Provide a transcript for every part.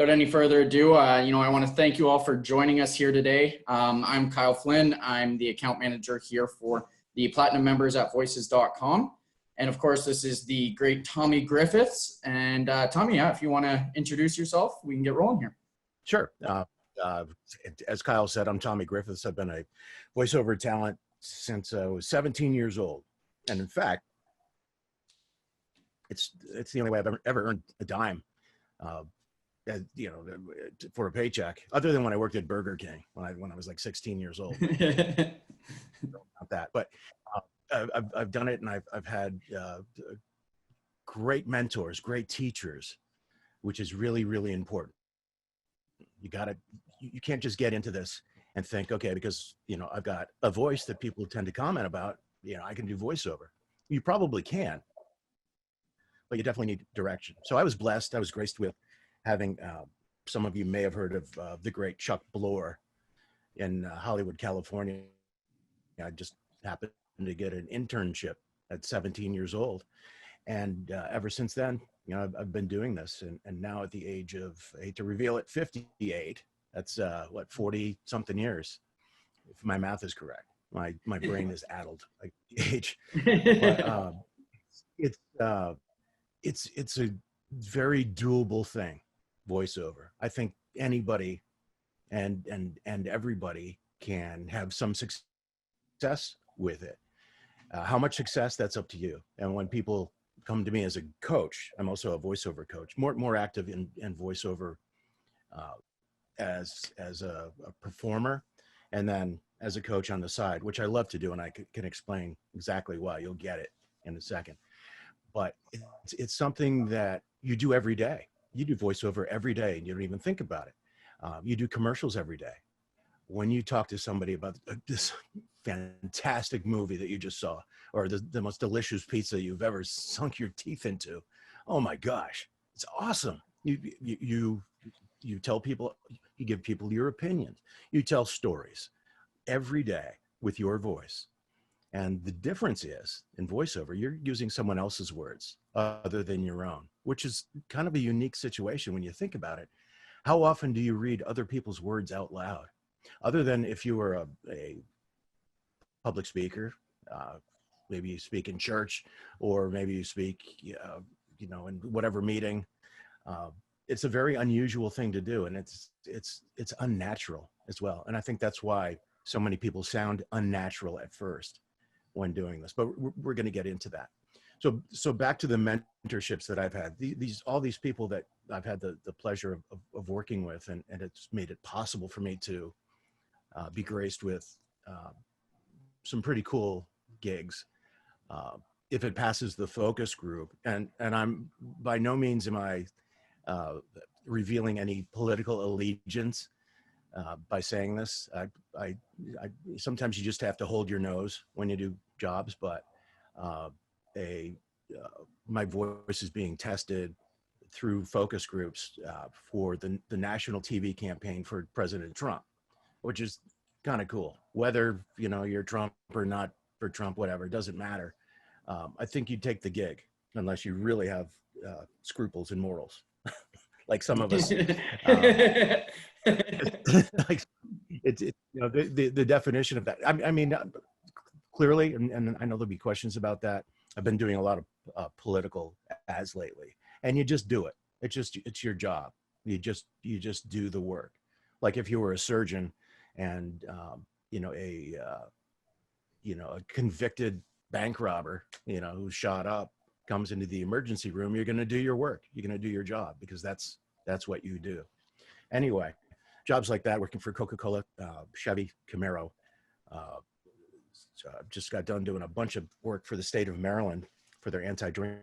Without any further ado, I want to thank you all for joining us here today. I'm Kyle Flynn. I'm the account manager here for the Platinum members at voices.com. And of course, this is the great Tommy Griffiths. And Tommy, if you want to introduce yourself, we can get rolling here. Sure. As Kyle said, I'm Tommy Griffiths. I've been a voiceover talent since I was 17 years old. And in fact, it's the only way I've ever earned a dime, for a paycheck, other than when I worked at Burger King when I was like 16 years old. Not that, but I've done it, and I've had great mentors, great teachers, which is really, really important. You can't just get into this and think, okay, because I've got a voice that people tend to comment about, I can do voiceover. You probably can, but you definitely need direction. So I was blessed. I was graced with having, some of you may have heard of the great Chuck Bloor in Hollywood, California. I just happened to get an internship at 17 years old. And ever since then, I've been doing this. And now at the age of, I hate to reveal it, 58, that's 40 something years, if my math is correct. My brain is addled like age. But, it's a very doable thing, voiceover. I think anybody and everybody can have some success with it. How much success, that's up to you. And when people come to me as a coach, I'm also a voiceover coach, more active in voiceover as a performer, and then as a coach on the side, which I love to do, and I can explain exactly why. You'll get it in a second. But it's something that you do every day. You do voiceover every day, and you don't even think about it. You do commercials every day. When you talk to somebody about this fantastic movie that you just saw, or the most delicious pizza you've ever sunk your teeth into, oh my gosh, it's awesome. You tell people, you give people your opinions. You tell stories every day with your voice. And the difference is, in voiceover, you're using someone else's words other than your own, which is kind of a unique situation when you think about it. How often do you read other people's words out loud? Other than if you were a public speaker, maybe you speak in church, or maybe you speak, in whatever meeting. It's a very unusual thing to do, and it's unnatural as well. And I think that's why so many people sound unnatural at first when doing this, but we're going to get into that. So back to the mentorships that I've had, all these people that I've had the pleasure of working with, and it's made it possible for me to be graced with some pretty cool gigs. If it passes the focus group, and I'm by no means am I revealing any political allegiance by saying this. I sometimes you just have to hold your nose when you do jobs, but my voice is being tested through focus groups for the national TV campaign for President Trump, which is kind of cool. Whether you're Trump or not for Trump, whatever, it doesn't matter. I think you'd take the gig unless you really have scruples and morals, like some of us. Like it's the definition of that. I mean, clearly, and I know there'll be questions about that. I've been doing a lot of political ads lately, and you just do it. It's your job. You just do the work. Like if you were a surgeon and a convicted bank robber, who shot up, comes into the emergency room, you're going to do your work. You're going to do your job, because that's what you do. Anyway, jobs like that, working for Coca-Cola, Chevy, Camaro. Just got done doing a bunch of work for the state of Maryland for their anti-drinking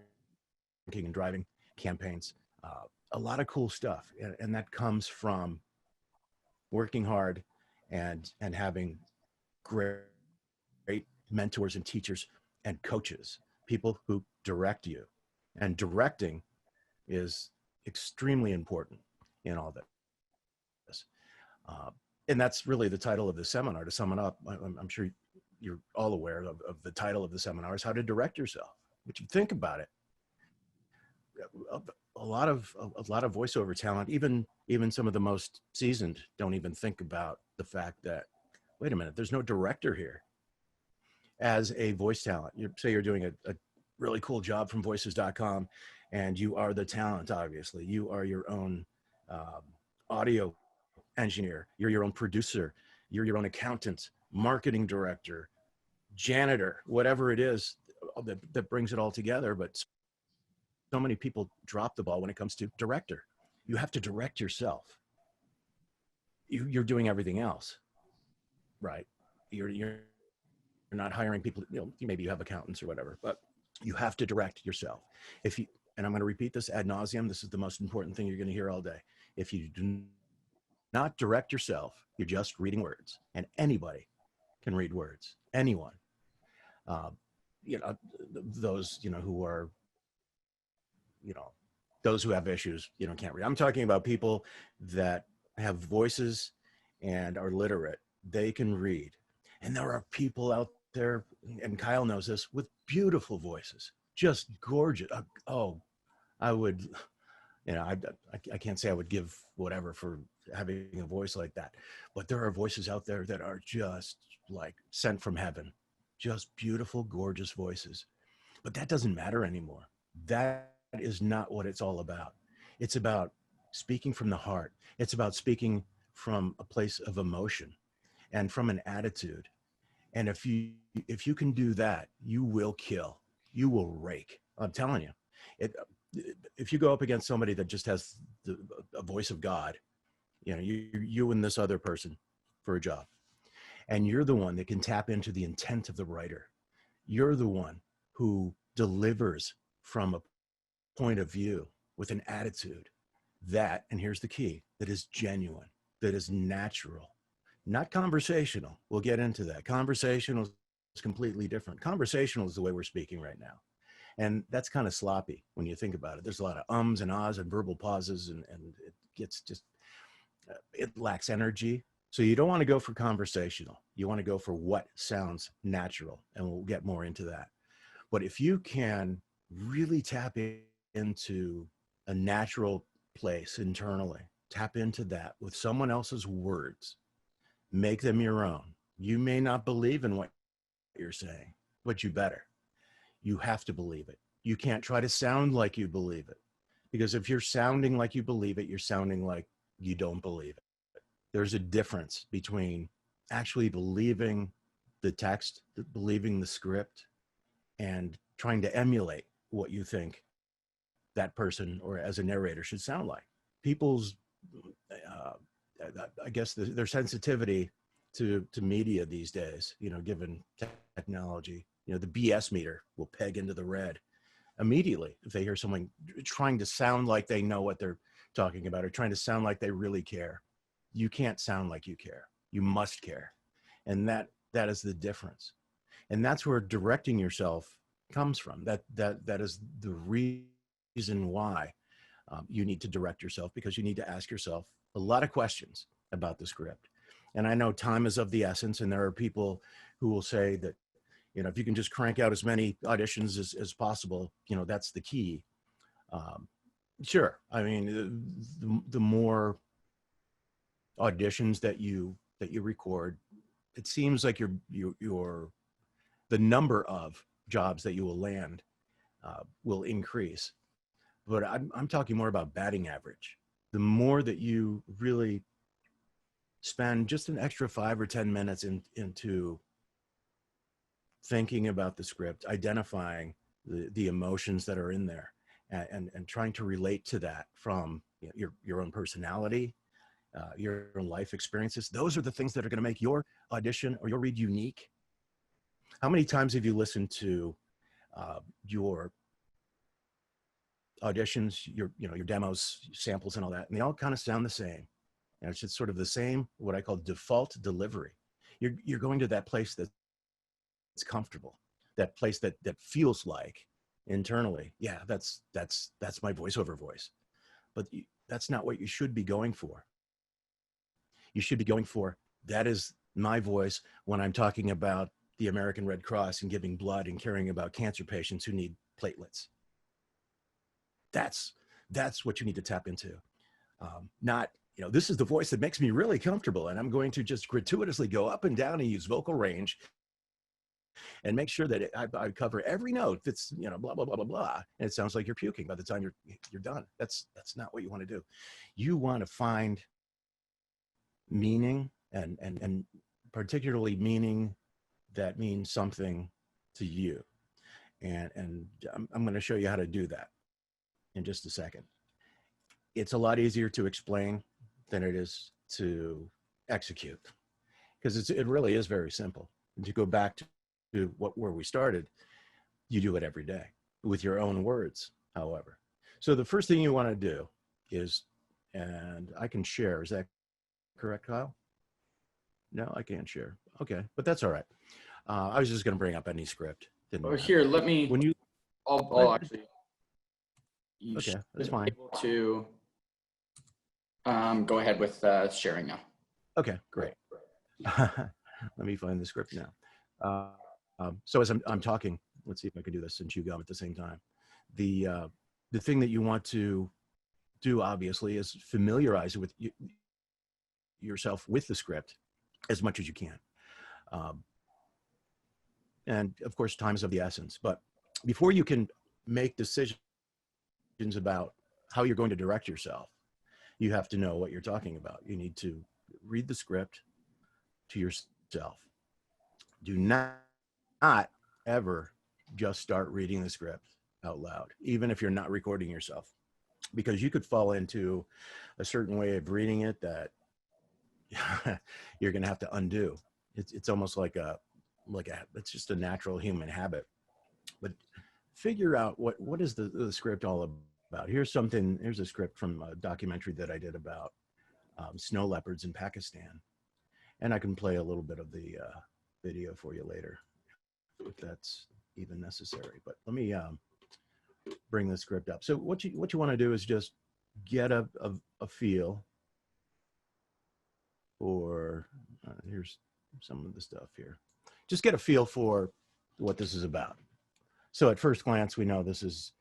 and driving campaigns. A lot of cool stuff, and that comes from working hard and having great mentors and teachers and coaches, people who direct you. And directing is extremely important in all this. And that's really the title of the seminar. To sum it up, I'm sure you're all aware of the title of the seminar is How to Direct Yourself. But you think about it, a lot of voiceover talent, even some of the most seasoned, don't even think about the fact that, wait a minute, there's no director here. As a voice talent, say you're doing a really cool job from voices.com, and you are the talent. Obviously, you are your own audio engineer, you're your own producer, you're your own accountant, marketing director, janitor, whatever it is that brings it all together. But so many people drop the ball when it comes to director. You have to direct yourself. You're doing everything else, right? You're not hiring people. Maybe you have accountants or whatever, but you have to direct yourself. If you, and I'm going to repeat this ad nauseum, this is the most important thing you're going to hear all day. If you do not direct yourself, you're just reading words, and anybody can read words. Anyone. Uh, those who are, those who have issues, can't read. I'm talking about people that have voices and are literate. They can read. And there are people out there, and Kyle knows this, with beautiful voices, just gorgeous. I would, I can't say I would give whatever for having a voice like that, but there are voices out there that are just like sent from heaven, just beautiful, gorgeous voices. But that doesn't matter anymore. That is not what it's all about. It's about speaking from the heart. It's about speaking from a place of emotion and from an attitude. And if you can do that, you will kill. You will rake. I'm telling you. If you go up against somebody that just has a voice of God, you and this other person for a job, and you're the one that can tap into the intent of the writer. You're the one who delivers from a point of view with an attitude that, and here's the key, that is genuine, that is natural, not conversational. We'll get into that. Conversational is completely different. Conversational is the way we're speaking right now. And that's kind of sloppy when you think about it. There's a lot of ums and ahs and verbal pauses, and it gets just, it lacks energy. So you don't want to go for conversational. You want to go for what sounds natural, and we'll get more into that. But if you can really tap into a natural place internally, tap into that with someone else's words, make them your own. You may not believe in what you're saying, but you better. You have to believe it. You can't try to sound like you believe it, because if you're sounding like you believe it, you're sounding like you don't believe it. There's a difference between actually believing the text, believing the script, and trying to emulate what you think that person or as a narrator should sound like. People's, I guess, their sensitivity to media these days, given technology, the BS meter will peg into the red immediately if they hear someone trying to sound like they know what they're talking about or trying to sound like they really care. You can't sound like you care. You must care. And that is the difference. And that's where directing yourself comes from. That is the reason why you need to direct yourself, because you need to ask yourself a lot of questions about the script. And I know time is of the essence, and there are people who will say that, if you can just crank out as many auditions as possible, that's the key. Sure. I mean, the more auditions that you record, it seems like the number of jobs that you will land will increase. But I'm talking more about batting average. The more that you really spend just an extra 5 or 10 minutes into thinking about the script, identifying the emotions that are in there, and trying to relate to that from your own personality, your own life experiences. Those are the things that are going to make your audition or your read unique. How many times have you listened to your auditions, your demos, samples, and all that, and they all kind of sound the same? And it's just sort of the same, what I call default delivery. You're going to that place that's comfortable, that place that feels like internally, yeah, that's my voiceover voice. But that's not what you should be going for. You should be going for, that is my voice when I'm talking about the American Red Cross and giving blood and caring about cancer patients who need platelets. That's what you need to tap into. Not, this is the voice that makes me really comfortable, and I'm going to just gratuitously go up and down and use vocal range and make sure that I cover every note that's, blah, blah, blah, blah, blah. And it sounds like you're puking by the time you're done. That's not what you want to do. You want to find meaning and particularly meaning that means something to you. And I'm going to show you how to do that in just a second. It's a lot easier to explain than it is to execute, because it really is very simple. And to go back to where we started, you do it every day with your own words, however. So the first thing you want to do is, and I can share, is that correct, Kyle? No, I can't share. Okay, but that's all right. I was just going to bring up any script. Oh, here, let me, when you, I'll actually, okay, that's fine. Able to go ahead with sharing now. Okay, great. Let me find the script now. So as I'm talking, let's see if I can do this and chew gum at the same time. The thing that you want to do, obviously, is familiarize with yourself with the script as much as you can. And of course, time is of the essence. But before you can make decisions about how you're going to direct yourself, you have to know what you're talking about. You need to read the script to yourself. Do not ever just start reading the script out loud, even if you're not recording yourself, because you could fall into a certain way of reading it that you're going to have to undo. It's almost like it's just a natural human habit. But figure out what is the script all about. Here's a script from a documentary that I did about snow leopards in Pakistan, and I can play a little bit of the video for you later if that's even necessary. But let me bring the script up. So what you want to do is just get a feel for, here's some of the stuff here. Just get a feel for what this is about. So at first glance, we know this is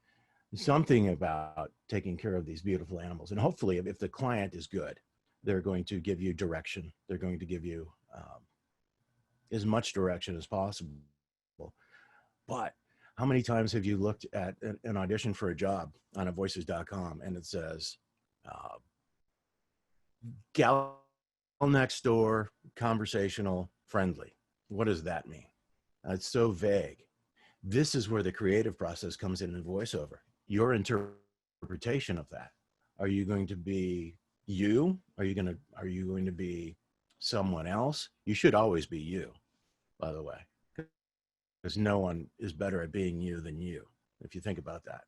something about taking care of these beautiful animals. And hopefully, if the client is good, they're going to give you direction. They're going to give you as much direction as possible. But how many times have you looked at an audition for a job on voices.com and it says, gal next door, conversational, friendly? What does that mean? It's so vague. This is where the creative process comes in voiceover. Your interpretation of that. Are you going to be you? Are you going to be someone else? You should always be you, by the way, because no one is better at being you than you, if you think about that.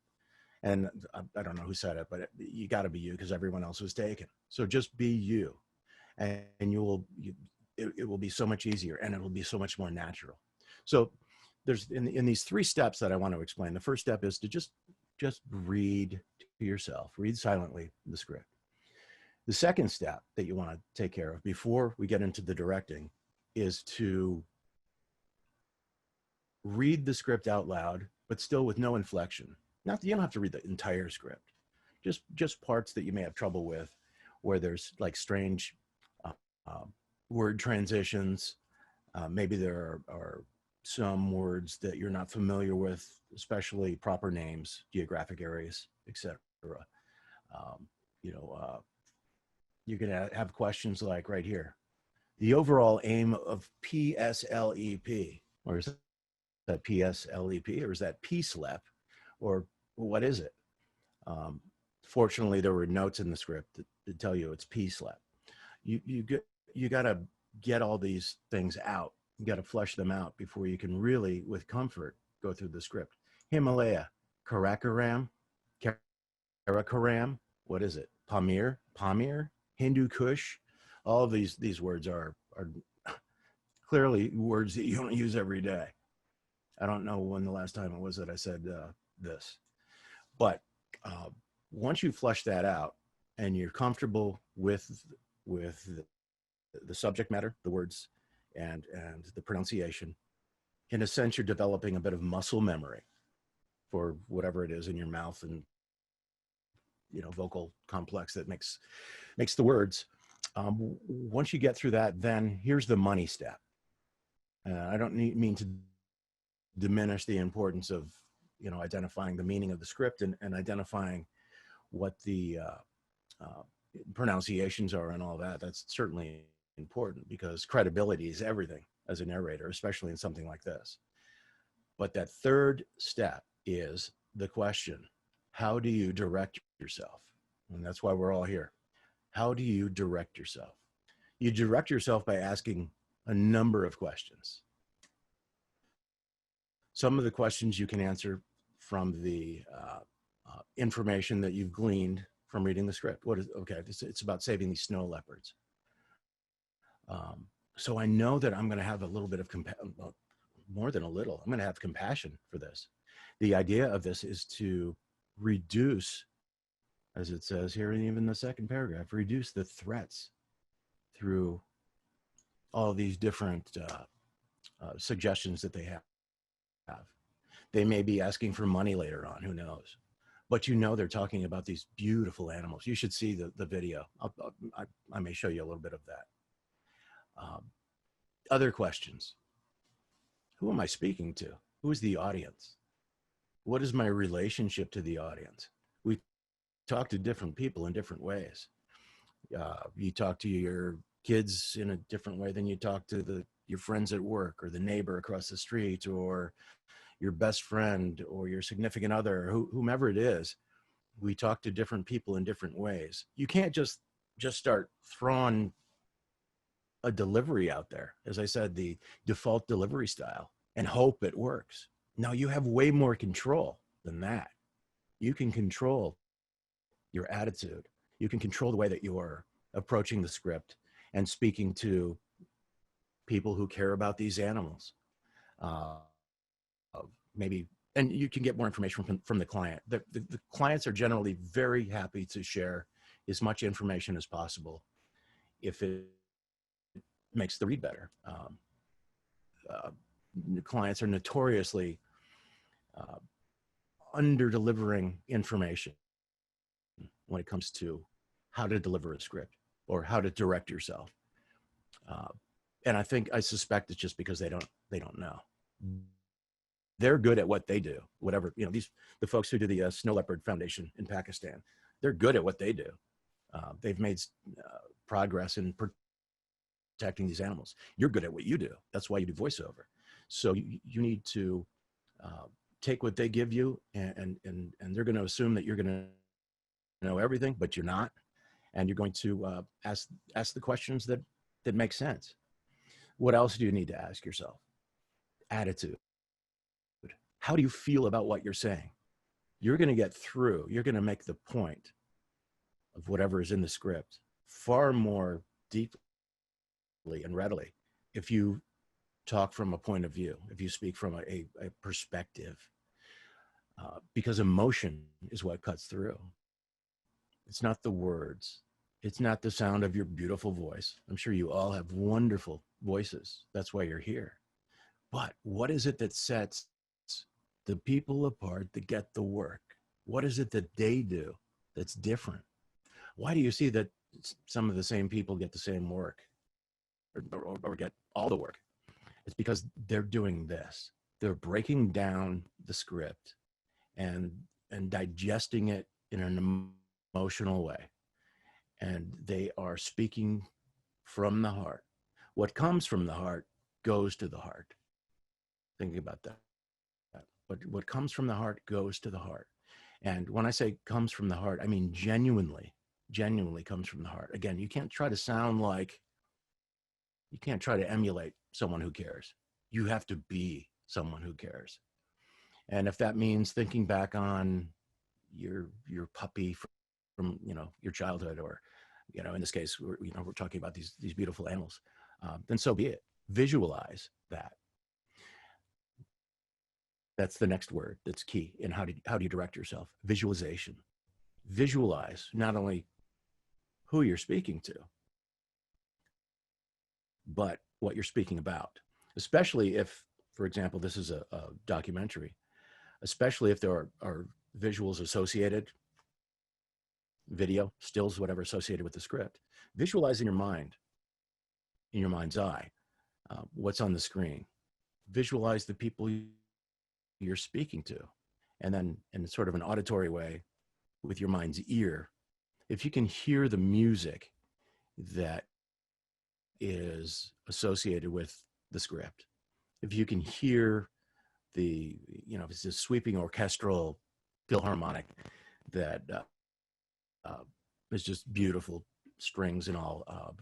And I don't know who said it, but you got to be you because everyone else was taken. So just be you, and it will be so much easier, and it will be so much more natural. So there's in these 3 steps that I want to explain. The first step is to just read to yourself, read silently the script. The second step that you want to take care of before we get into the directing is to read the script out loud, but still with no inflection. You don't have to read the entire script, just parts that you may have trouble with, where there's like strange word transitions. Maybe there are some words that you're not familiar with, especially proper names, geographic areas, etc. You're going to have questions like right here. The overall aim of PSLEP, or is that PSLEP, or is that PSLEP, or what is it? Fortunately, there were notes in the script that tell you it's PSLEP. You got to get all these things out. You got to flesh them out before you can really, with comfort, go through the script. Himalaya, Karakoram, Karakoram, what is it? Pamir, Hindu Kush. All of these words are clearly words that you don't use every day. I don't know when the last time it was that I said this. But once you flesh that out and you're comfortable with the subject matter, the words, and the pronunciation, in a sense, you're developing a bit of muscle memory for whatever it is in your mouth and vocal complex that makes the words. Once you get through that, then here's the money step. I don't mean to diminish the importance of, identifying the meaning of the script and identifying what the pronunciations are and all that. That's certainly important because credibility is everything as a narrator, especially in something like this. But that third step is the question: how do you direct yourself? And that's why we're all here. How do you direct yourself? You direct yourself by asking a number of questions. Some of the questions you can answer from the information that you've gleaned from reading the script. It's about saving these snow leopards. So I know that I'm going to have a little bit of more than a little. I'm going to have compassion for this. The idea of this is to reduce, as it says here, and even the second paragraph, reduce the threats through all these different suggestions that they have. They may be asking for money later on, who knows? But they're talking about these beautiful animals. You should see the video. I may show you a little bit of that. Other questions. Who am I speaking to? Who is the audience? What is my relationship to the audience? We talk to different people in different ways. You talk to your kids in a different way than you talk to your friends at work or the neighbor across the street or your best friend or your significant other, whomever it is. We talk to different people in different ways. You can't just start throwing a delivery out there, as I said, the default delivery style, and hope it works. Now you have way more control than that. You can control your attitude. You can control the way that you're approaching the script and speaking to people who care about these animals. Maybe, and you can get more information from the client. The clients are generally very happy to share as much information as possible if it makes the read better. Clients are notoriously under-delivering information when it comes to how to deliver a script or how to direct yourself. And I suspect it's just because they don't know. They're good at what they do, whatever, the folks who do the Snow Leopard Foundation in Pakistan, they're good at what they do. They've made progress in protecting these animals. You're good at what you do. That's why you do voiceover. So you need to take what they give you, and they're going to assume that you're going to know everything, but you're not. And you're going to ask the questions that make sense. What else do you need to ask yourself? Attitude. How do you feel about what you're saying? You're going to get through. You're going to make the point of whatever is in the script far more deeply and readily if you talk from a point of view, if you speak from a perspective, because emotion is what cuts through. It's not the words. It's not the sound of your beautiful voice. I'm sure you all have wonderful voices. That's why you're here. But what is it that sets the people apart that get the work? What is it that they do that's different? Why do you see that some of the same people get the same work or get all the work? It's because they're doing this. They're breaking down the script and digesting it in an emotional way. And they are speaking from the heart. What comes from the heart goes to the heart. Think about that. What comes from the heart goes to the heart. And when I say comes from the heart, I mean genuinely comes from the heart. Again, you can't try to emulate someone who cares. You have to be someone who cares. And if that means thinking back on your puppy from your childhood, or in this case we're talking about these beautiful animals, then so be it. Visualize that. That's the next word that's key in how do you direct yourself. Visualization. Visualize not only who you're speaking to, but what you're speaking about. Especially if, for example, this is a documentary, especially if there are visuals associated video, stills, whatever associated with the script. Visualize in your mind, in your mind's eye, what's on the screen. Visualize the people you're speaking to. And then in sort of an auditory way, with your mind's ear, if you can hear the music that is associated with the script, if you can hear the, if it's a sweeping orchestral philharmonic that is just beautiful strings and all,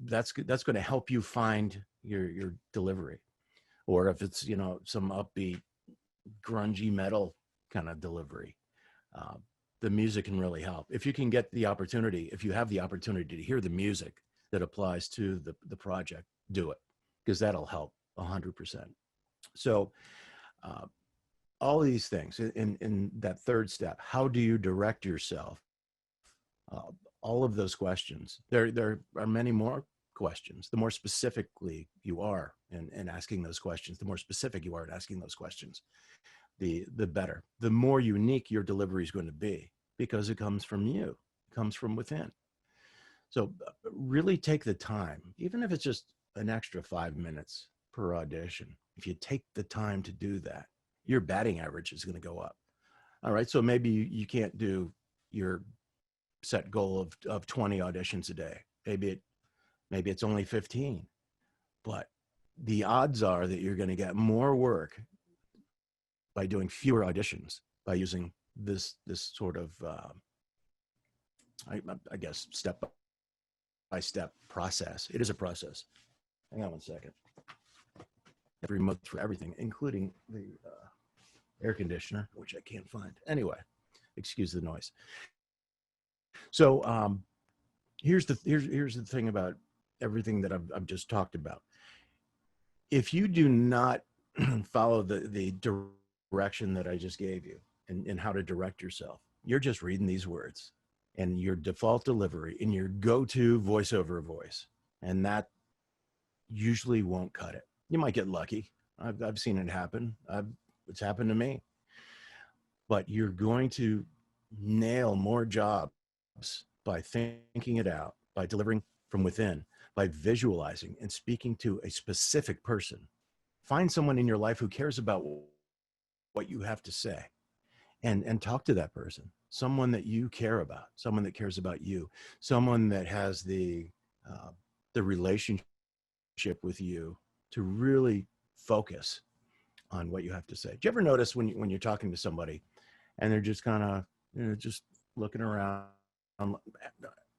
that's going to help you find your delivery. Or if it's, some upbeat, grungy metal kind of delivery, the music can really help. If you can get the opportunity, if you have the opportunity to hear the music that applies to the project, do it, because that'll help 100%. So all these things in that third step, how do you direct yourself? All of those questions, there are many more questions. The more specifically you are in asking those questions, the more specific you are in asking those questions, the better. The more unique your delivery is going to be, because it comes from you, it comes from within. So really take the time, even if it's just an extra 5 minutes per audition. If you take the time to do that, your batting average is going to go up. All right, so maybe you can't do your set goal of 20 auditions a day. Maybe it's only 15, but the odds are that you're going to get more work by doing fewer auditions, by using this sort of, I guess, step-by-step process. It is a process. Hang on one second. Every month for everything, including the air conditioner, which I can't find. Anyway, excuse the noise. So here's the thing about everything that I've just talked about. If you do not follow the direction that I just gave you and how to direct yourself, you're just reading these words and your default delivery in your go-to voiceover voice, and that usually won't cut it. You might get lucky. I've seen it happen. It's happened to me. But you're going to nail more jobs by thinking it out, by delivering from within, by visualizing and speaking to a specific person. Find someone in your life who cares about what you have to say, and talk to that person. Someone that you care about, someone that cares about you, someone that has the relationship with you to really focus on what you have to say. Do you ever notice when you're talking to somebody and they're just kind of just looking around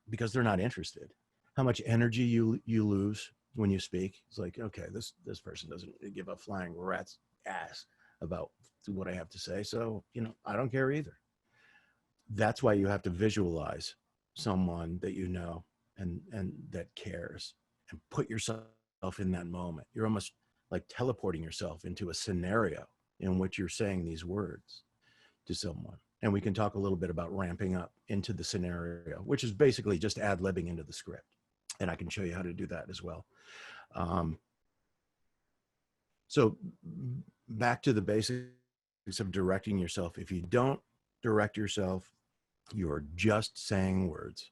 because they're not interested, how much energy you lose when you speak? It's like, okay, this person doesn't give a flying rat's ass about what I have to say, so I don't care either. That's why you have to visualize someone that you know and that cares, and put yourself in that moment. You're almost like teleporting yourself into a scenario in which you're saying these words to someone. And we can talk a little bit about ramping up into the scenario, which is basically just ad-libbing into the script. And I can show you how to do that as well. So back to the basics of directing yourself. If you don't direct yourself, you're just saying words.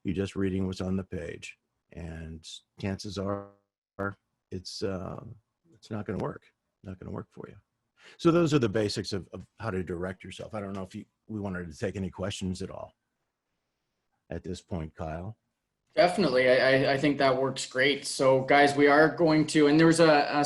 You're just reading what's on the page. And chances are it's not going to work. Not going to work for you. So those are the basics of how to direct yourself. I don't know if we wanted to take any questions at all at this point, Kyle. Definitely. I think that works great. So guys, we are going to, and there was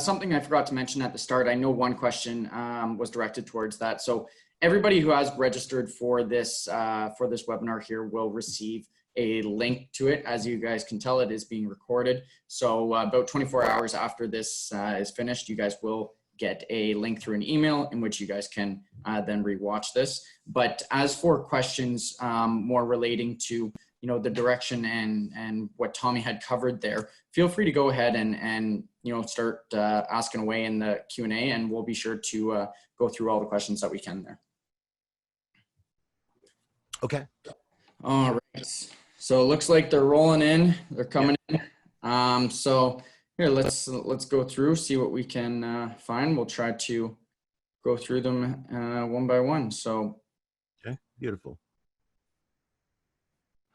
something I forgot to mention at the start. I know one question was directed towards that. So everybody who has registered for this webinar here will receive a link to it. As you guys can tell, it is being recorded. So about 24 hours after this is finished, you guys will get a link through an email in which you guys can then rewatch this. But as for questions more relating to the direction and what Tommy had covered there, feel free to go ahead and start asking away in the Q&A, and we'll be sure to go through all the questions that we can there. Okay. All right. So it looks like they're rolling in. They're coming in. So here, let's go through, see what we can find. We'll try to go through them one by one. So. Okay. Beautiful.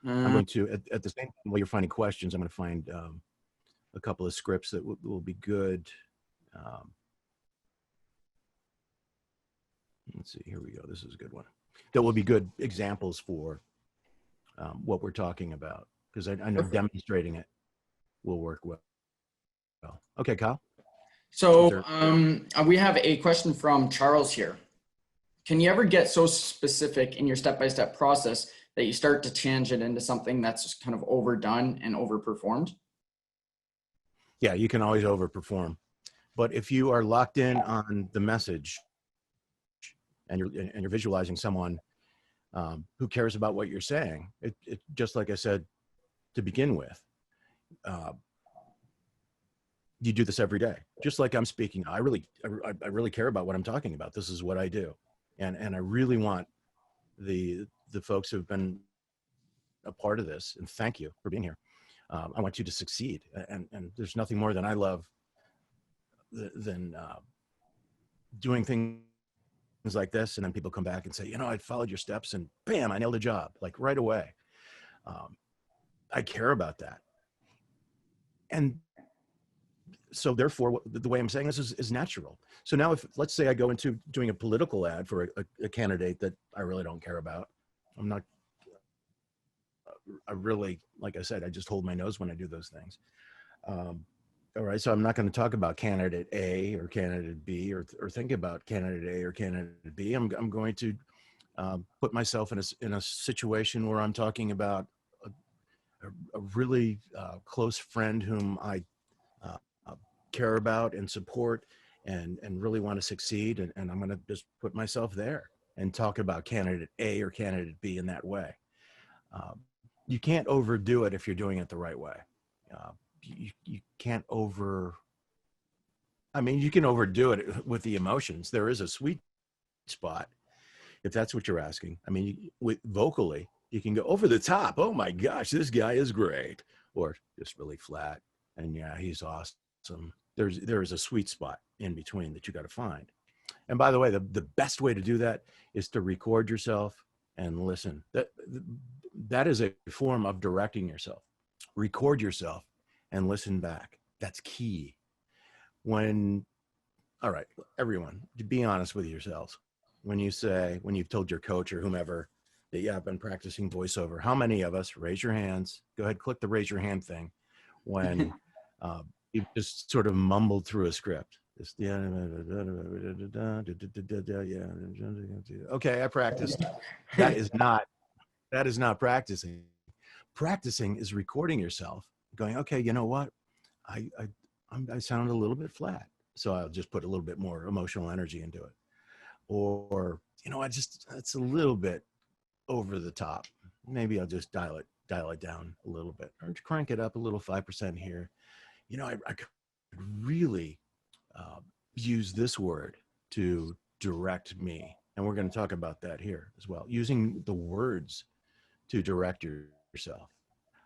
I'm going to, at the same time, while you're finding questions, I'm going to find a couple of scripts that will be good. Let's see, here we go. This is a good one. That will be good examples for what we're talking about, because I know demonstrating it will work well. Okay, Kyle. So we have a question from Charles here. Can you ever get so specific in your step-by-step process that you start to change it into something that's just kind of overdone and overperformed? Yeah, you can always overperform. But if you are locked in on the message and you're visualizing someone who cares about what you're saying, it just like I said to begin with, you do this every day, just like I'm speaking. I really care about what I'm talking about. This is what I do. And I really want the folks who've been a part of this, and thank you for being here. I want you to succeed. And there's nothing more than I love than doing things like this. And then people come back and say, you know, I followed your steps and bam, I nailed a job, like right away. I care about that. And so therefore, the way I'm saying this is natural. So now if, let's say I go into doing a political ad for a candidate that I really don't care about, I really, like I said, I just hold my nose when I do those things. All right, so I'm not going to talk about candidate A or candidate B or think about candidate A or candidate B. I'm going to put myself in a situation where I'm talking about a really close friend whom I care about and support and really want to succeed. And I'm going to just put myself there and talk about candidate A or candidate B in that way. You can't overdo it if you're doing it the right way. You can't you can overdo it with the emotions. There is a sweet spot, if that's what you're asking. I mean, vocally, you can go over the top. Oh my gosh, this guy is great. Or just really flat. And yeah, he's awesome. There is a sweet spot in between that you got to find. And by the way, the best way to do that is to record yourself and listen. That is a form of directing yourself. Record yourself and listen back. That's key. All right, everyone, be honest with yourselves. When you've told your coach or whomever that, yeah, I've been practicing voiceover, how many of us, raise your hands, go ahead, click the raise your hand thing, when you just sort of mumbled through a script. Okay, I practiced. That is not practicing. Practicing is recording yourself going, okay, you know what? I sound a little bit flat. So I'll just put a little bit more emotional energy into it. Or, you know, it's a little bit over the top. Maybe I'll just dial it down a little bit, or crank it up a little, 5% here. You know, I could really use this word to direct me. And we're going to talk about that here as well. Using the words to direct yourself.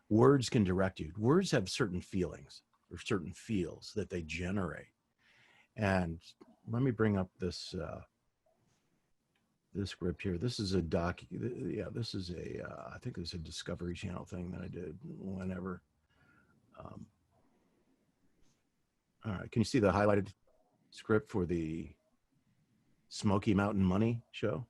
Words can direct you. Words have certain feelings or certain feels that they generate. And let me bring up this script here. This is a this is I think it's a Discovery Channel thing that I did whenever. All right, can you see the highlighted script for the Smoky Mountain Money show?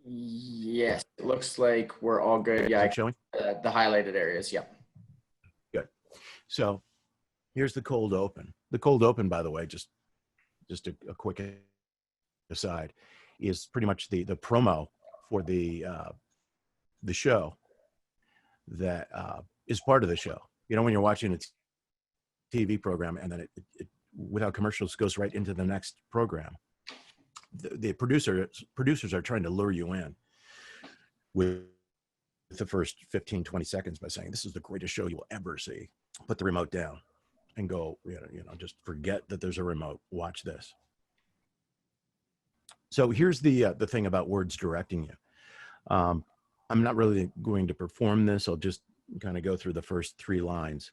Yes, it looks like we're all good. Yeah, showing the highlighted areas. Yep. Good. So here's the cold open. The cold open, by the way, just a quick aside, is pretty much the promo for the show that is part of the show. You know, when you're watching a TV program and then it without commercials goes right into the next program. The producers are trying to lure you in with the first 15, 20 seconds by saying, this is the greatest show you will ever see. Put the remote down and go, just forget that there's a remote. Watch this. So here's the thing about words directing you. I'm not really going to perform this. I'll just kind of go through the first 3 lines.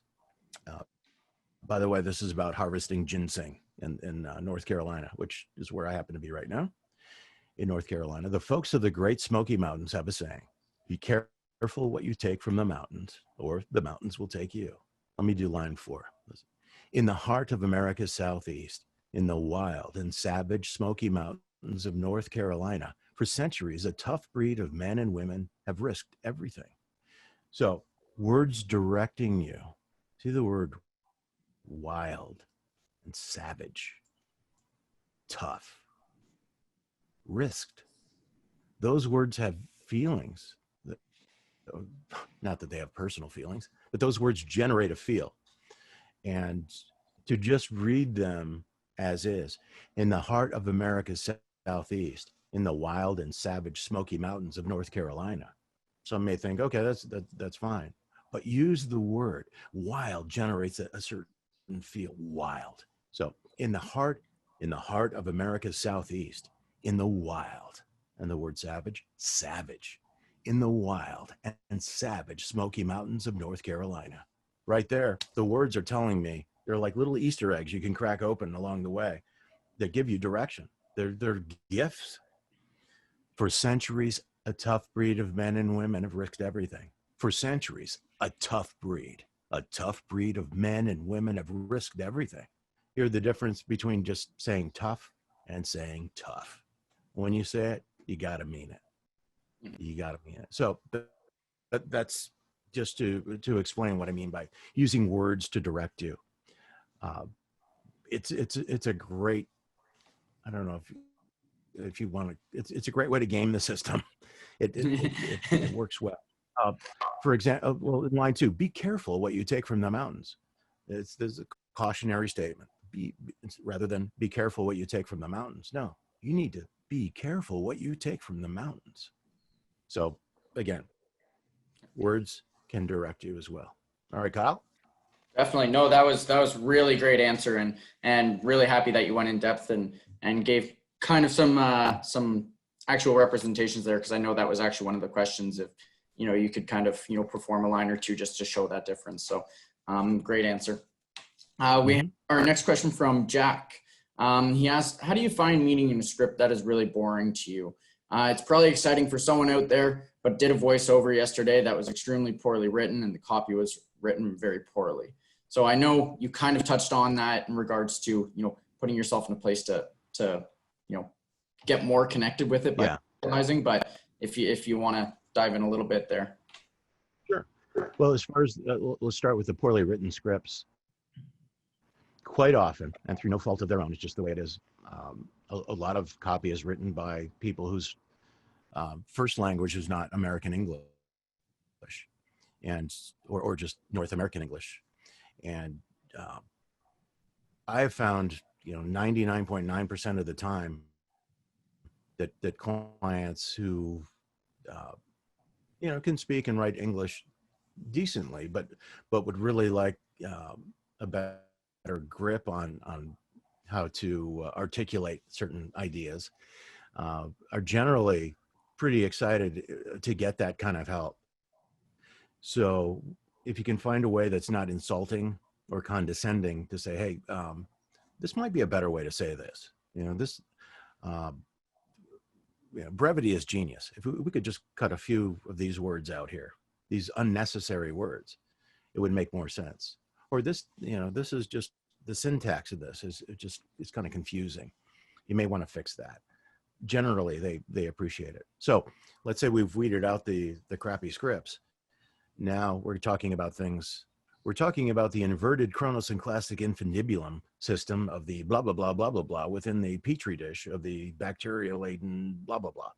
By the way, this is about harvesting ginseng in North Carolina, which is where I happen to be right now in North Carolina. The folks of the Great Smoky Mountains have a saying: be careful careful what you take from the mountains, or the mountains will take you. Let me do line 4. Listen. In the heart of America's Southeast, in the wild and savage Smoky Mountains of North Carolina, for centuries, a tough breed of men and women have risked everything. So, words directing you to the word wild and savage, tough, risked. Those words have feelings. Not that they have personal feelings, but those words generate a feel. And to just read them as is, in the heart of America's Southeast, in the wild and savage Smoky Mountains of North Carolina. Some may think, okay, that's fine. But use the word. Wild generates a certain feel. Wild. So in the heart of America's Southeast, in the wild, and the word savage, savage, in the wild and savage Smoky Mountains of North Carolina. Right there, the words are telling me, they're like little Easter eggs you can crack open along the way that give you direction. They're gifts. For centuries, a tough breed of men and women have risked everything. For centuries, a tough breed of men and women have risked everything. Hear the difference between just saying tough and saying tough. When you say it, you got to mean it. You got to mean it. So that's just to explain what I mean by using words to direct you. It's a great, I don't know if you want to, it's a great way to game the system. It works well. For example, well, in line 2, be careful what you take from the mountains. There's a cautionary statement. Rather than be careful what you take from the mountains. No, you need to be careful what you take from the mountains. So again, words can direct you as well. All right, Kyle. Definitely. No, that was really great answer, and really happy that you went in depth and gave kind of some actual representations there, because I know that was actually one of the questions, if you could kind of perform a line or two just to show that difference. So great answer. We have our next question from Jack. He asked, how do you find meaning in a script that is really boring to you? It's probably exciting for someone out there, but did a voiceover yesterday that was extremely poorly written, and the copy was written very poorly. So I know you kind of touched on that in regards to, putting yourself in a place to get more connected with it by realizing, but if you want to dive in a little bit there. Sure. Well, as far as, let's start with the poorly written scripts. Quite often, and through no fault of their own, it's just the way it is. A lot of copy is written by people whose first language is not American English, or just North American English. And I have found, 99.9% of the time that clients who, can speak and write English decently, but would really like a better grip on how to articulate certain ideas, are generally pretty excited to get that kind of help. So if you can find a way that's not insulting or condescending to say, hey, this might be a better way to say this, brevity is genius. If we could just cut a few of these words out here, these unnecessary words, it would make more sense. Or this is just, the syntax of this it's kind of confusing. You may want to fix that. Generally, they appreciate it. So let's say we've weeded out the crappy scripts. Now we're talking about things. We're talking about the inverted chronosynclastic infundibulum system of the blah, blah, blah, blah, blah, blah within the petri dish of the bacteria-laden blah, blah, blah,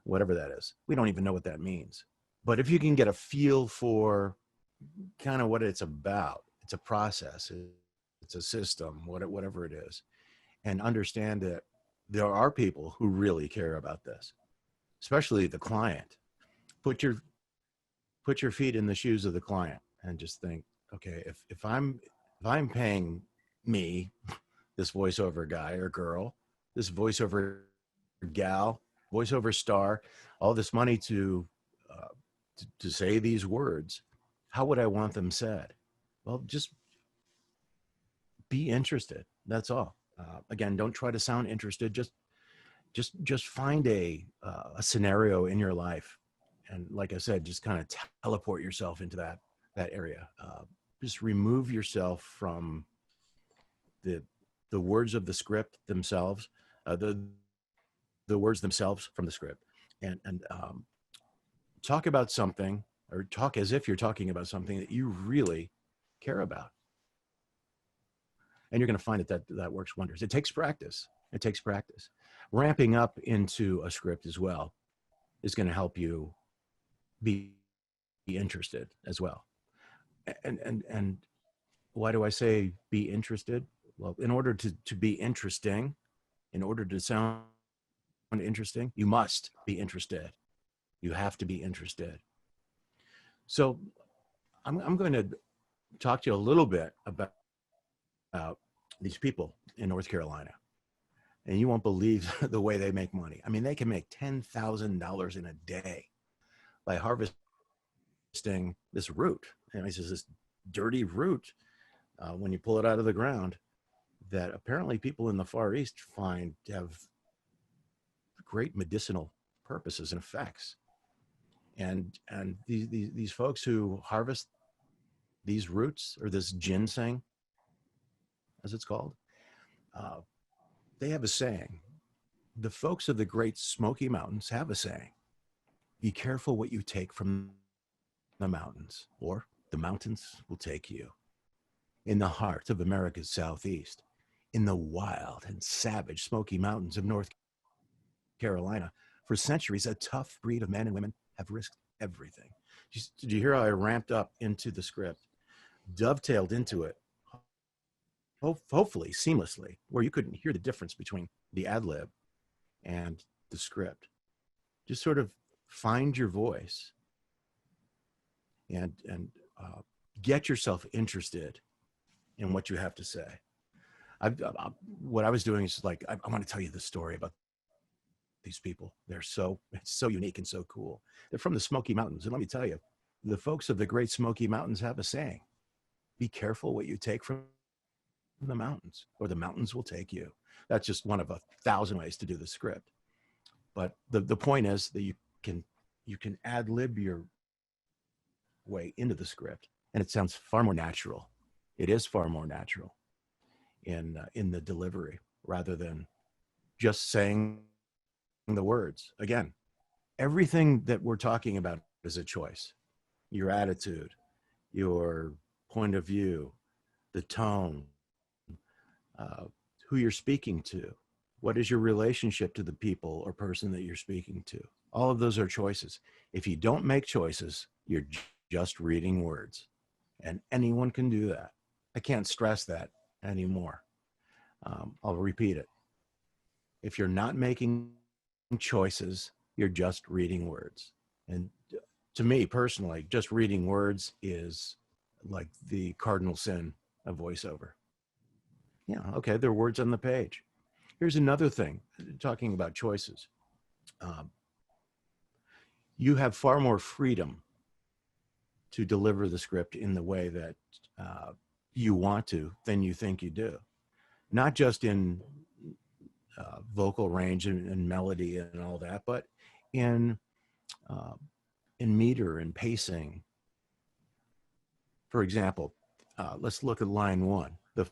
whatever that is. We don't even know what that means. But if you can get a feel for kind of what it's about, it's a process, it's a system, whatever it is, and understand that there are people who really care about this, especially the client. Put your feet in the shoes of the client and just think, okay, if I'm paying me, this voiceover guy or girl, this voiceover gal, voiceover star, all this money to say these words, how would I want them said? Well, just be interested. That's all. Again, don't try to sound interested. Just find a scenario in your life and like I said, just kind of teleport yourself into that area. Just remove yourself from the the words of the script themselves, the words themselves from the script, and talk about something, or talk as if you're talking about something that you really care about. And you're going to find that works wonders. It takes practice. It takes practice. Ramping up into a script as well is going to help you be interested as well. And why do I say be interested? Well, in order to be interesting, in order to sound interesting, you must be interested. You have to be interested. So I'm going to talk to you a little bit about these people in North Carolina. And you won't believe the way they make money. I mean, they can make $10,000 in a day by harvesting this root. And it's just this dirty root when you pull it out of the ground that apparently people in the Far East find have great medicinal purposes and effects. And these folks who harvest these roots, or this ginseng, as it's called, they have a saying. The folks of the Great Smoky Mountains have a saying: be careful what you take from the mountains, or the mountains will take you. In the heart of America's Southeast, in the wild and savage Smoky Mountains of North Carolina, for centuries, a tough breed of men and women have risked everything. Did you hear how I ramped up into the script, dovetailed into it, hopefully seamlessly, where you couldn't hear the difference between the ad lib and the script? Just sort of find your voice and get yourself interested in what you have to say. What I was doing is like, I want to tell you the story about these people. It's so unique and so cool. They're from the Smoky Mountains. And let me tell you, the folks of the Great Smoky Mountains have a saying: be careful what you take from the mountains, or the mountains will take you. That's just one of 1,000 ways to do the script. But the point is that you can ad lib your way into the script, and it sounds far more natural. It is far more natural in the delivery, rather than just saying the words. Again, everything that we're talking about is a choice. Your attitude, your point of view, the tone, who you're speaking to, what is your relationship to the people or person that you're speaking to. All of those are choices. If you don't make choices, you're just reading words, and anyone can do that. I can't stress that anymore. I'll repeat it. If you're not making choices, you're just reading words. And to me personally, just reading words is like the cardinal sin of voiceover. Yeah, okay, there are words on the page. Here's another thing, talking about choices. You have far more freedom to deliver the script in the way that you want to than you think you do. Not just in vocal range and melody and all that, but in meter and pacing. For example, let's look at line 1. The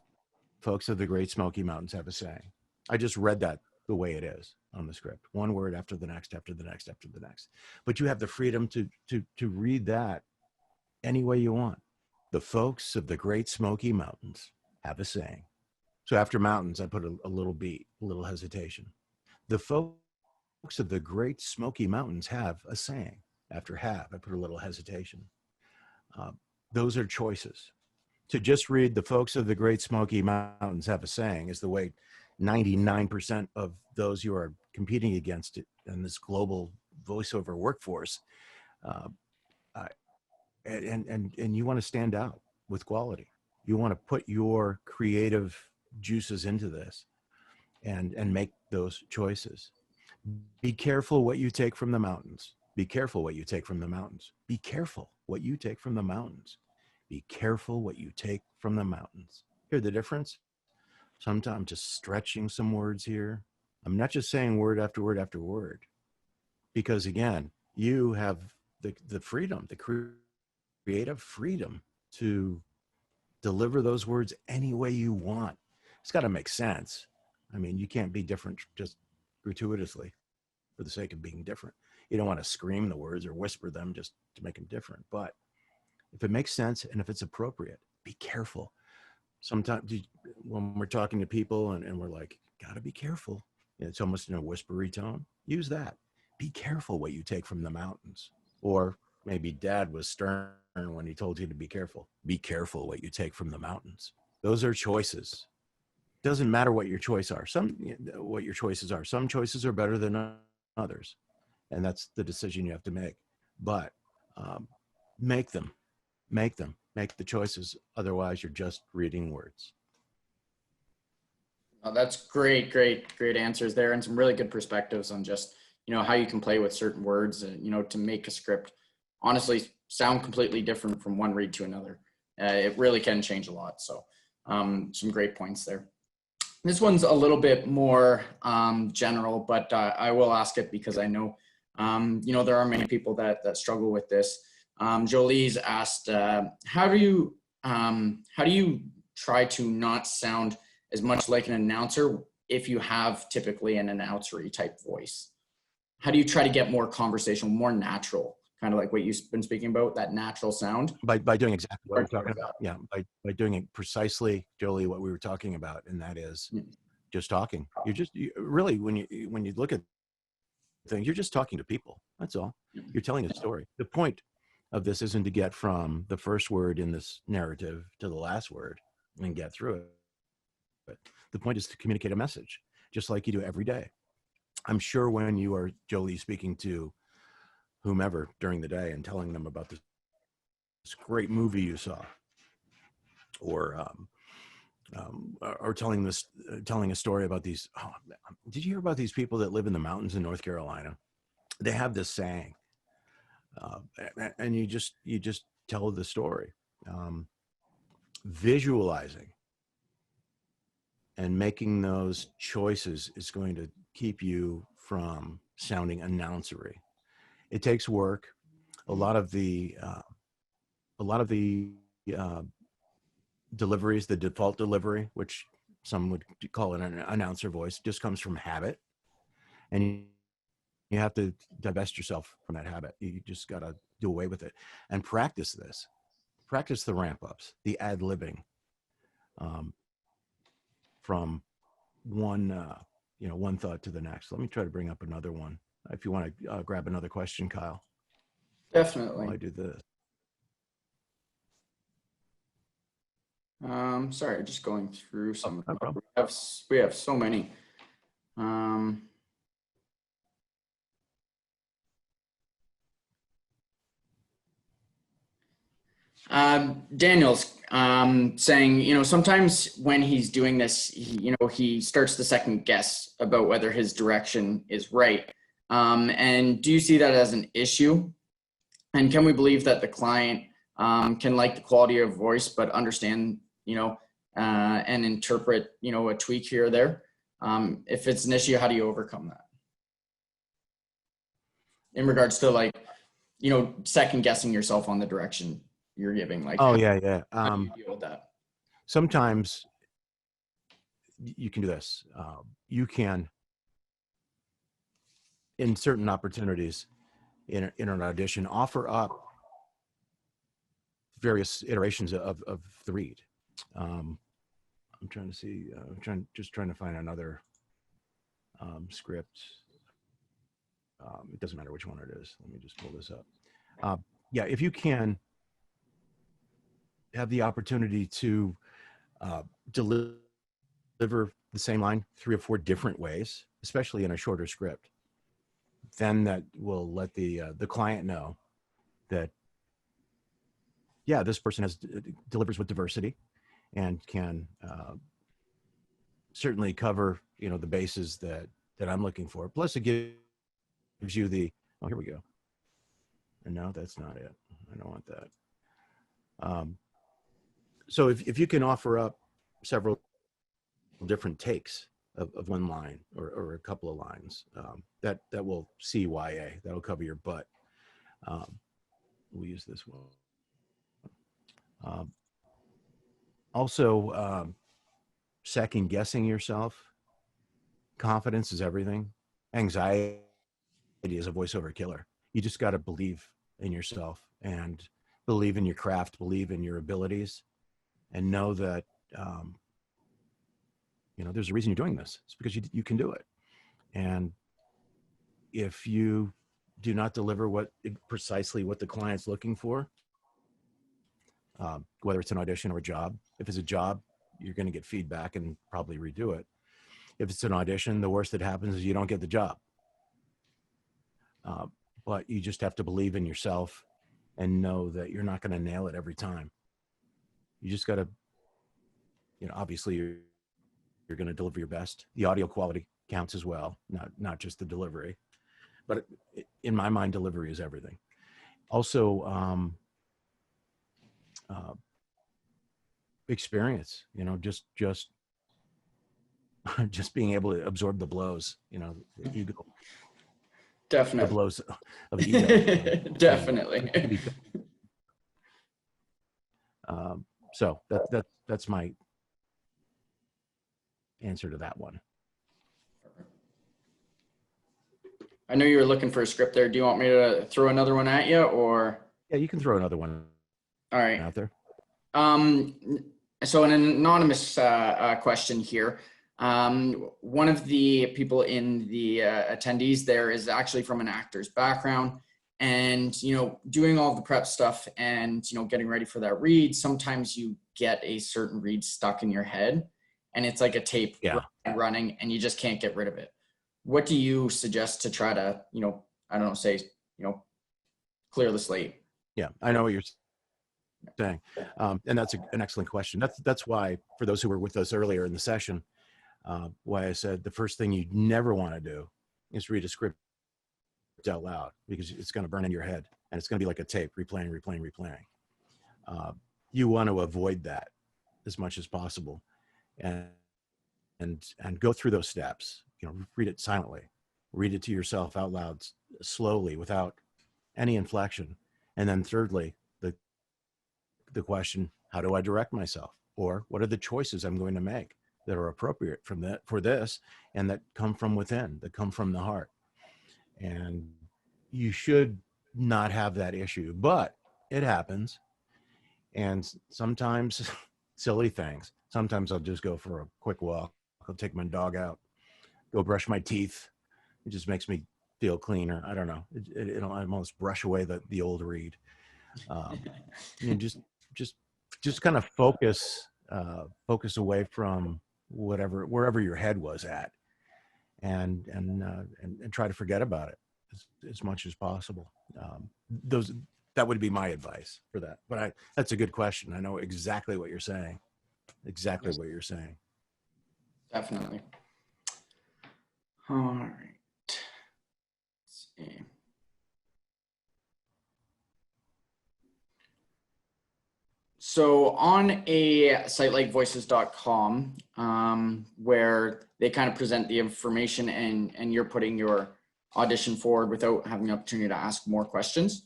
folks of the Great Smoky Mountains have a saying. I just read that the way it is on the script, one word after the next, after the next, after the next. But you have the freedom to read that any way you want. The folks of the Great Smoky Mountains have a saying. So after mountains, I put a little beat, a little hesitation. The folks of the Great Smoky Mountains have a saying. After have, I put a little hesitation. Those are choices. To just read the folks of the Great Smoky Mountains have a saying is the way 99% of those you are competing against in this global voiceover workforce. And you want to stand out with quality. You want to put your creative juices into this and make those choices. Be careful what you take from the mountains. Be careful what you take from the mountains. Be careful what you take from the mountains. Be careful what you take from the mountains. Hear the difference? Sometimes I'm just stretching some words here. I'm not just saying word after word after word. Because again, you have the freedom, the creative freedom to deliver those words any way you want. It's got to make sense. I mean, you can't be different just gratuitously for the sake of being different. You don't want to scream the words or whisper them just to make them different. But if it makes sense and if it's appropriate, be careful. Sometimes when we're talking to people and we're like, gotta be careful, it's almost in a whispery tone, use that. Be careful what you take from the mountains. Or maybe dad was stern when he told you to be careful. Be careful what you take from the mountains. Those are choices. Doesn't matter what your choices are. Some choices are better than others. And that's the decision you have to make. But make the choices. Otherwise, you're just reading words. Oh, that's great answers there, and some really good perspectives on just, how you can play with certain words and, to make a script honestly sound completely different from one read to another. It really can change a lot. So some great points there. This one's a little bit more general, but I will ask it because I know, there are many people that struggle with this. Jolie's asked, how do you try to not sound as much like an announcer if you have typically an announcery type voice? How do you try to get more conversational, more natural, kind of like what you've been speaking about, that natural sound? By doing exactly what we're talking about. Yeah, by doing it precisely, Jolie, what we were talking about, and that is just talking. Really, when you look at things, you're just talking to people. That's all. You're telling a story. The point of this isn't to get from the first word in this narrative to the last word and get through it. But the point is to communicate a message, just like you do every day. I'm sure when you are, Jolie, speaking to whomever during the day and telling them about this great movie you saw, or telling a story about these. Oh, did you hear about these people that live in the mountains in North Carolina? They have this saying, and you just tell the story, visualizing and making those choices is going to keep you from sounding announcery. It takes work. A lot of the deliveries, the default delivery, which some would call it an announcer voice, just comes from habit, and you have to divest yourself from that habit. You just got to do away with it and practice this. Practice the ramp ups, the ad-libbing, from one thought to the next. Let me try to bring up another one. If you want to grab another question, Kyle. Definitely. While I do this. Sorry, just going through some. No problem. We have so many. Daniel's saying, sometimes when he's doing this, he starts to second guess about whether his direction is right. And do you see that as an issue? And can we believe that the client can like the quality of voice, but understand, and interpret, a tweak here or there? If it's an issue, how do you overcome that? In regards to second guessing yourself on the direction you're giving, How do you deal with that? Sometimes you can do this. You can, in certain opportunities in an audition, offer up various iterations of the read. I'm trying to see. Just trying to find another script. It doesn't matter which one it is. Let me just pull this up. If you can have the opportunity to deliver the same line 3 or 4 different ways, especially in a shorter script, then that will let the client know that, this person delivers with diversity and can certainly cover the bases that I'm looking for. Plus, it gives you the here we go. And no, that's not it. I don't want that. So if you can offer up several different takes of one line or a couple of lines, that will CYA, that'll cover your butt. we'll use this one. Also, second guessing yourself. Confidence is everything. Anxiety is a voiceover killer. You just got to believe in yourself and believe in your craft, believe in your abilities, and know that, there's a reason you're doing this. It's because you can do it. And if you do not deliver precisely what the client's looking for, whether it's an audition or a job, if it's a job, you're going to get feedback and probably redo it. If it's an audition, the worst that happens is you don't get the job. But you just have to believe in yourself and know that you're not going to nail it every time. You just got to, obviously you're going to deliver your best. The audio quality counts as well, not just the delivery. But in my mind, delivery is everything. Also, experience, just being able to absorb the blows, the ego, Definitely. the blows of ego. Definitely. So that's my answer to that one. I know you were looking for a script there. Do you want me to throw another one at you, or? Yeah, you can throw another one. All right. Out there. So an anonymous question here. One of the people in the attendees there is actually from an actor's background, and doing all the prep stuff and getting ready for that read, sometimes you get a certain read stuck in your head and it's like a tape running and you just can't get rid of it. What do you suggest to try to clear the slate? Yeah, I know what you're saying, and that's an excellent question. That's why, for those who were with us earlier in the session, why I said the first thing you never want to do is read a script out loud, because it's going to burn in your head and it's going to be like a tape, replaying. You want to avoid that as much as possible, and go through those steps. Read it silently, read it to yourself out loud, slowly, without any inflection. And then thirdly, the question, how do I direct myself? Or what are the choices I'm going to make that are appropriate for this and that come from within, that come from the heart? And you should not have that issue, but it happens. And sometimes silly things. Sometimes I'll just go for a quick walk. I'll take my dog out, go brush my teeth. It just makes me feel cleaner. I don't know. It'll almost brush away the old read. Just kind of focus away from wherever your head was at, and try to forget about it as much as possible. That would be my advice for that. But that's a good question. I know exactly what you're saying. What you're saying. Definitely. All right. Let's see. So on a site like voices.com, where they kind of present the information and you're putting your audition forward without having the opportunity to ask more questions,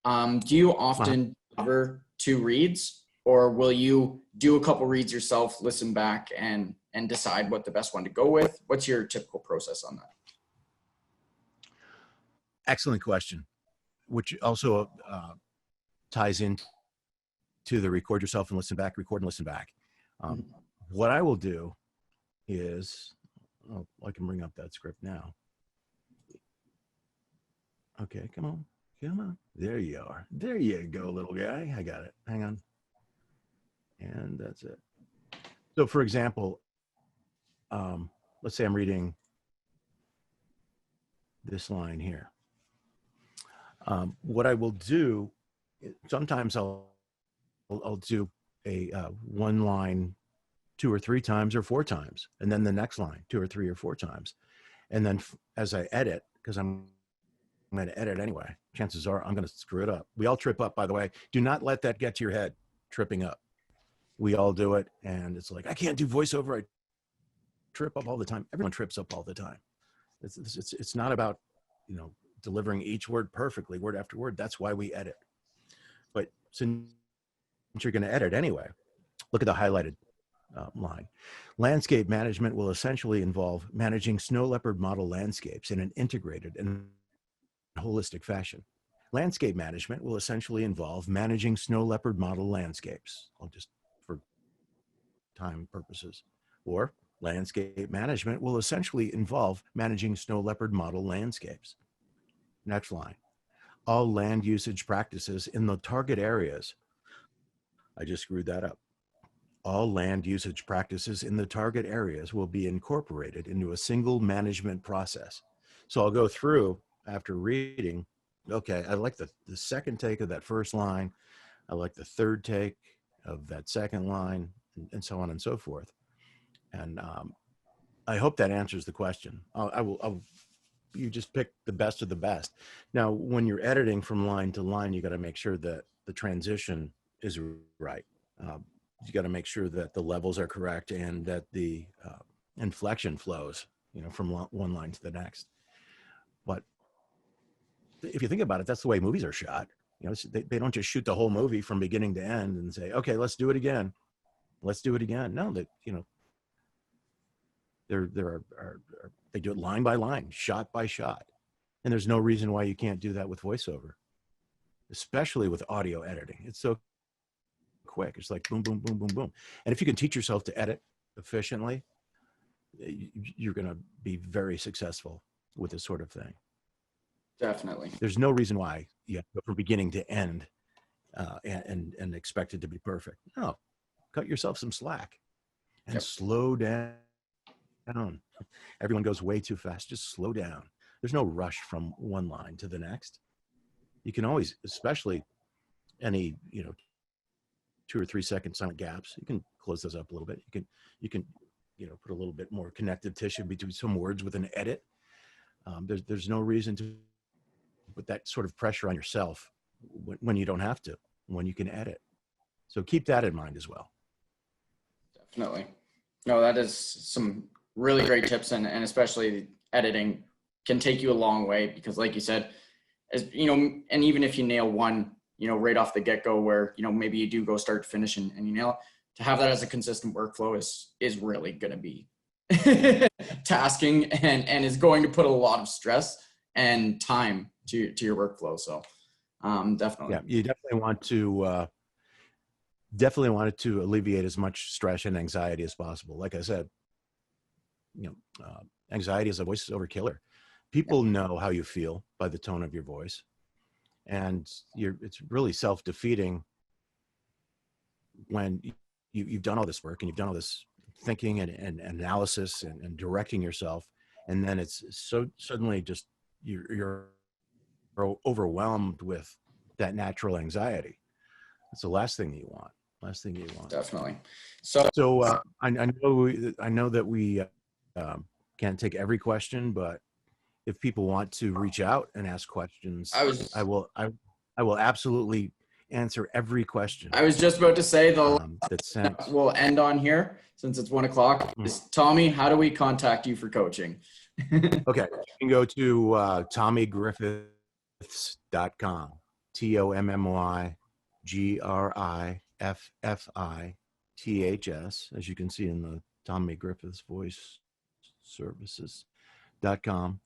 do you often cover 2 reads, or will you do a couple reads yourself, listen back, and decide what the best one to go with? What's your typical process on that? Excellent question, which also ties in to the record yourself and listen back, record and listen back. What I will do is, I can bring up that script now. Okay, come on. There you are. There you go, little guy. I got it. Hang on. And that's it. So for example, let's say I'm reading this line here. What I will do, sometimes I'll do a one line 2 or 3 times or 4 times, and then the next line 2 or 3 or 4 times. And then as I edit, because I'm going to edit anyway, chances are I'm going to screw it up. We all trip up, by the way. Do not let that get to your head, tripping up. We all do it. And it's like, I can't do voiceover. I trip up all the time. Everyone trips up all the time. It's not about, delivering each word perfectly, word after word. That's why we edit. since you're going to edit anyway. Look at the highlighted line. Landscape management will essentially involve managing snow leopard model landscapes in an integrated and holistic fashion. Landscape management will essentially involve managing snow leopard model landscapes. I'll just, for time purposes. Or landscape management will essentially involve managing snow leopard model landscapes. Next line. All land usage practices in the target areas. I just screwed that up. All land usage practices in the target areas will be incorporated into a single management process. So I'll go through after reading. Okay, I like the second take of that first line. I like the third take of that second line, and so on and so forth. And I hope that answers the question. You just pick the best of the best. Now, when you're editing from line to line, you got to make sure that the transition is right. You got to make sure that the levels are correct and that the inflection flows, from one line to the next. But if you think about it, that's the way movies are shot. They don't just shoot the whole movie from beginning to end and say, okay, let's do it again. Let's do it again. No, they do it line by line, shot by shot. And there's no reason why you can't do that with voiceover, especially with audio editing. It's so quick. It's like boom, boom, boom, boom, boom. And if you can teach yourself to edit efficiently, you're going to be very successful with this sort of thing. Definitely. There's no reason why you have to go from beginning to end and expect it to be perfect. No, cut yourself some slack and slow down. Everyone goes way too fast. Just slow down. There's no rush from one line to the next. You can always, especially any, 2 or 3 second silent gaps, you can close those up a little bit. You can put a little bit more connective tissue between some words with an edit. There's no reason to put that sort of pressure on yourself when you don't have to, when you can edit. So keep that in mind as well. Definitely. No, that is some really great tips, and especially editing can take you a long way, because like you said, and even if you nail one, right off the get-go, where, maybe you do go start to finish and you nail it, to have that as a consistent workflow is really going to be tasking and is going to put a lot of stress and time to your workflow. So definitely. Yeah, you definitely want it to alleviate as much stress and anxiety as possible. Like I said, anxiety is a voiceover killer. People know how you feel by the tone of your voice, and it's really self-defeating when you've done all this work and you've done all this thinking and analysis and directing yourself, and then it's so suddenly just you're overwhelmed with that natural anxiety. It's the last thing you want. Definitely. So I know that we can't take every question, but if people want to reach out and ask questions, I will absolutely answer every question. I was just about to say that's sent. We'll end on here since it's 1 o'clock. Tommy, how do we contact you for coaching? Okay, you can go to TommyGriffiths.com. TommyGriffiths, as you can see in the Tommy Griffiths Voice Services.com.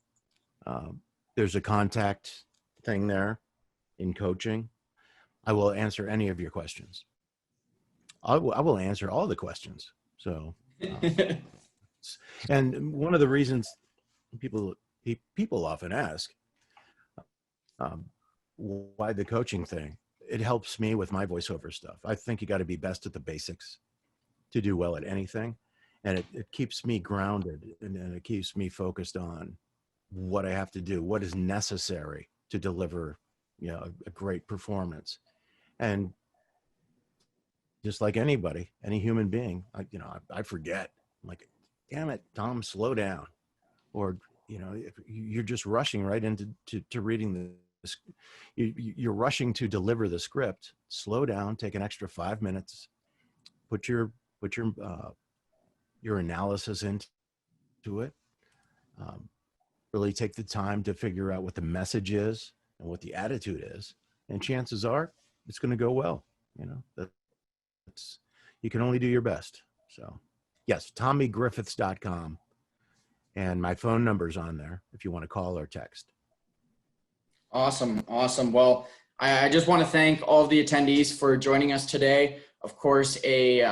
There's a contact thing there in coaching. I will answer any of your questions. I will answer all the questions. So, and one of the reasons people often ask, why the coaching thing? It helps me with my voiceover stuff. I think you got to be best at the basics to do well at anything. And it keeps me grounded, and it keeps me focused on what I have to do, what is necessary to deliver, a great performance. And just like anybody, any human being, I forget. I'm like, damn it, Tom, slow down. Or, if you're just rushing right into reading this, you're rushing to deliver the script. Slow down, take an extra 5 minutes, put your analysis into it. Really take the time to figure out what the message is and what the attitude is. And chances are it's going to go well. That's, you can only do your best. So yes, TommyGriffiths.com. And my phone number's on there if you want to call or text. Awesome. Awesome. Well, I just want to thank all of the attendees for joining us today. Of course, a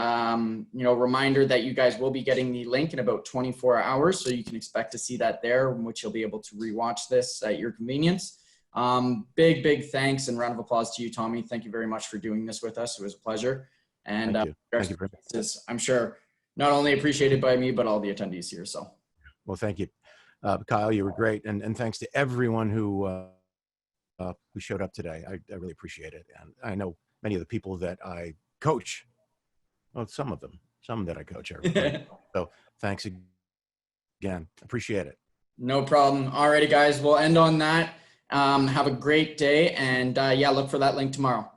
reminder that you guys will be getting the link in about 24 hours. So you can expect to see that there, in which you'll be able to rewatch this at your convenience. Big thanks and round of applause to you, Tommy. Thank you very much for doing this with us. It was a pleasure. And Thank you. Thank you very much. I'm sure not only appreciated by me, but all the attendees here. So. Well, thank you. Kyle, you were great. And thanks to everyone who showed up today. I really appreciate it. And I know many of the people that I coach, well, some that I coach are great. So thanks again. Appreciate it. No problem. Alrighty, guys, we'll end on that. Have a great day, and look for that link tomorrow.